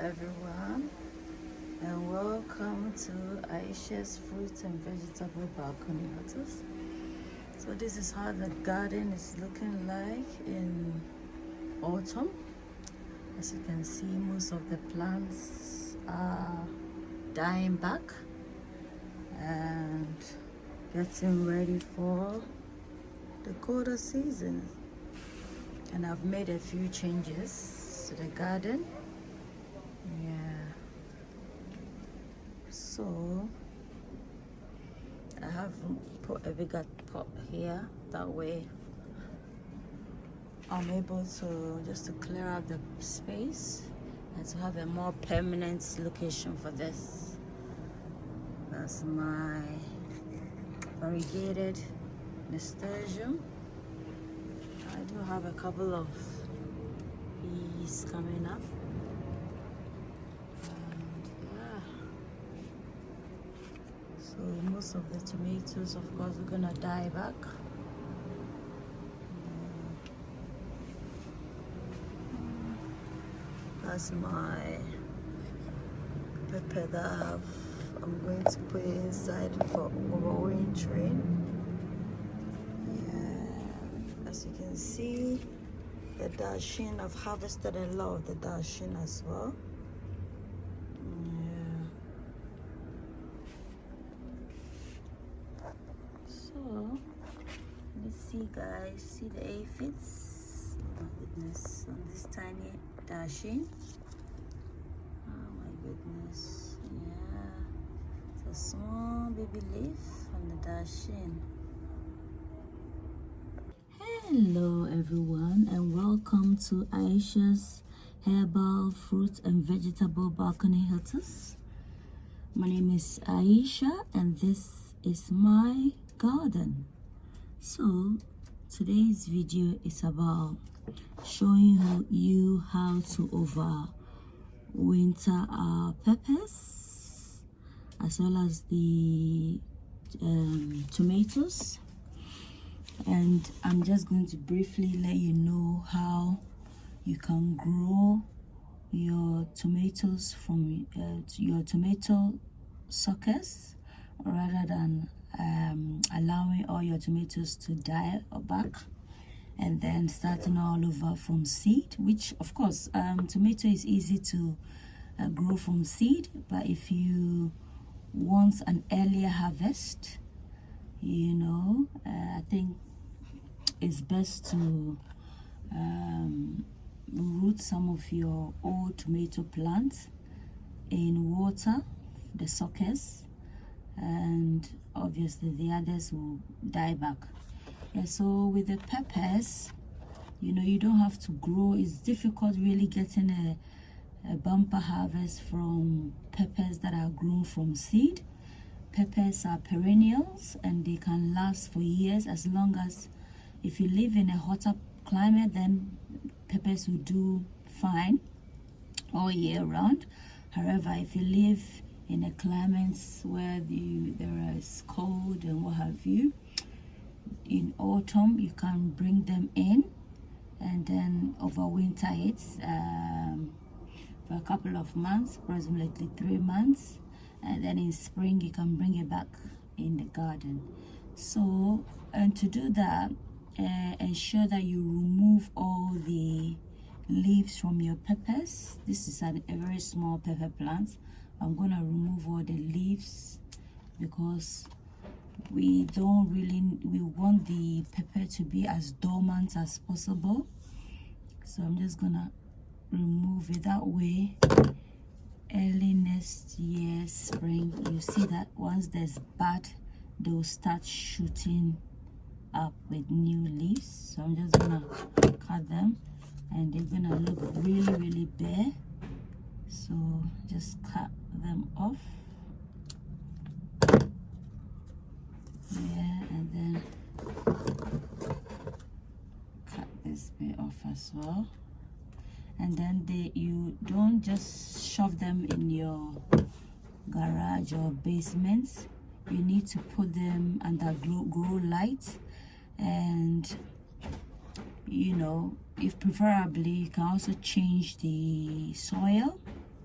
everyone, and welcome to Ayesha's fruit and vegetable balconyhortus. So this is how the garden is looking like in autumn. As you can see, most of the plants are dying back and getting ready for the colder season. And I've made a few changes to the garden. So I have put a bigger pot here, that way I'm able to just clear out the space and to have a more permanent location for this. That's my variegated nasturtium. I do have a couple of bees coming up. So most of the tomatoes, of course, are gonna die back. That's my pepper that I'm going to put inside for overwintering. Yeah, as you can see, the dasheen, I've harvested a lot of the dasheen as well. Let's see, guys, see the aphids. Oh my goodness, on this tiny dasheen. Oh my goodness, yeah, it's a small baby leaf on the dasheen. Hello everyone, and welcome to Ayesha's herbal fruit and vegetable balconyhortus. My name is Ayesha and this is my garden. So today's video is about showing you how to overwinter our peppers as well as the tomatoes, and I'm just going to briefly let you know how you can grow your tomatoes from your tomato suckers rather than allowing all your tomatoes to die back and then starting all over from seed, which of course tomato is easy to grow from seed, but if you want an earlier harvest, I think it's best to root some of your old tomato plants in water, the suckers, and obviously the others will die back. Yeah, so with the peppers, you don't have to grow. It's difficult really getting a bumper harvest from peppers that are grown from seed. Peppers are perennials and they can last for years, as long as if you live in a hotter climate, then peppers will do fine all year round. However, if you live in a climate where there is cold and what have you, in autumn you can bring them in and then overwinter it for a couple of months, approximately 3 months, and then in spring you can bring it back in the garden. So, and to do that, ensure that you remove all the leaves from your peppers. This is a very small pepper plant. I'm gonna remove all the leaves because we want the pepper to be as dormant as possible. So I'm just gonna remove it. That way early next year spring, you see that once there's bud, they'll start shooting up with new leaves. So I'm just gonna cut them and they're gonna look really bare. So just cut them off. Yeah, and then cut this bit off as well. And then you don't just shove them in your garage or basement. You need to put them under grow light, and if preferably you can also change the soil,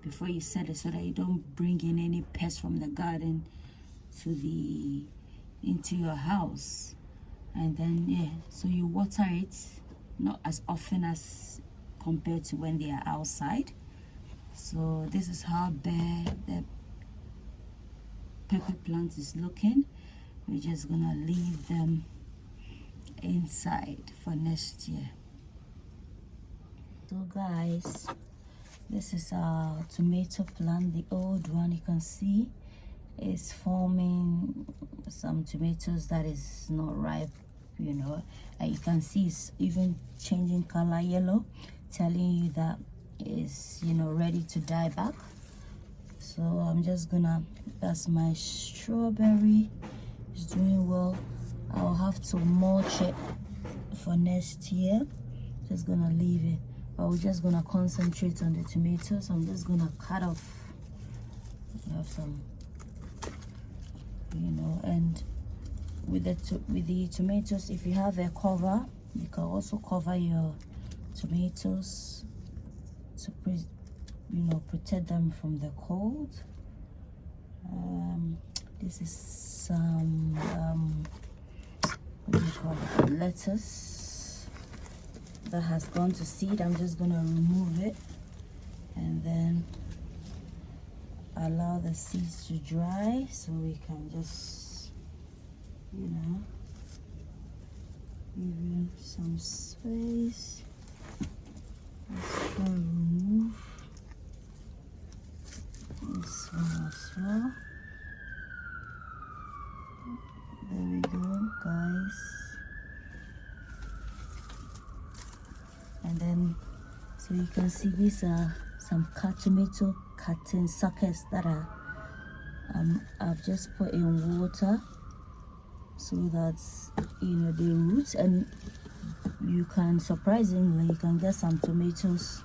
before you set it, so that you don't bring in any pests from the garden into your house. And then yeah, so you water it not as often as compared to when they are outside. So this is how bare the pepper plant is looking. We're just gonna leave them inside for next year. So guys, this is our tomato plant, the old one. You can see is forming some tomatoes that is not ripe, you know, and you can see it's even changing color, yellow, telling you that it's, you know, ready to die back. So I'm just gonna, that's my strawberry, it's doing well. I'll have to mulch it for next year. Just gonna leave it, but we're just gonna concentrate on the tomatoes. I'm just gonna cut off, we have some, you know. And with the tomatoes, if you have a cover, you can also cover your tomatoes to protect them from the cold. This is some what do you call it, lettuce that has gone to seed. I'm just gonna remove it and then allow the seeds to dry, so we can just, you know, give it some space. Let's try and remove this one as well. There we go, guys. And then, so you can see these are some tomato cutting suckers that are I've just put in water so that, you know, they root, and you can, surprisingly, you can get some tomatoes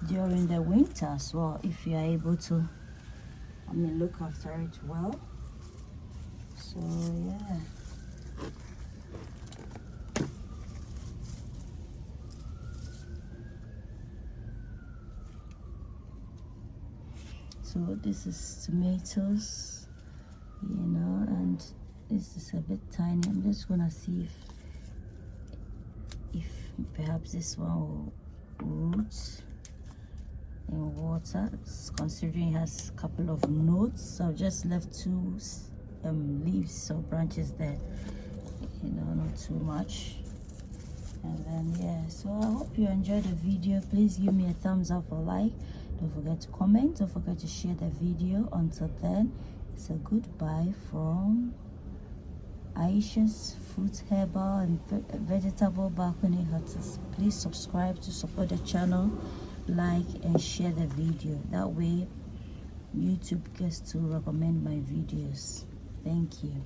during the winter as well if you are able to, I mean, look after it well. So yeah. So this is tomatoes, you know, and this is a bit tiny. I'm just gonna see if perhaps this one will root in water, considering it has a couple of nodes. So I've just left two leaves or branches there, you know, not too much. And then yeah, so I hope you enjoyed the video. Please give me a thumbs up or like. Don't forget to comment, don't forget to share the video. Until then, it's a goodbye from Ayesha's fruit, herbal and vegetable balconyhortus. Please subscribe to support the channel, like and share the video. That way YouTube gets to recommend my videos. Thank you.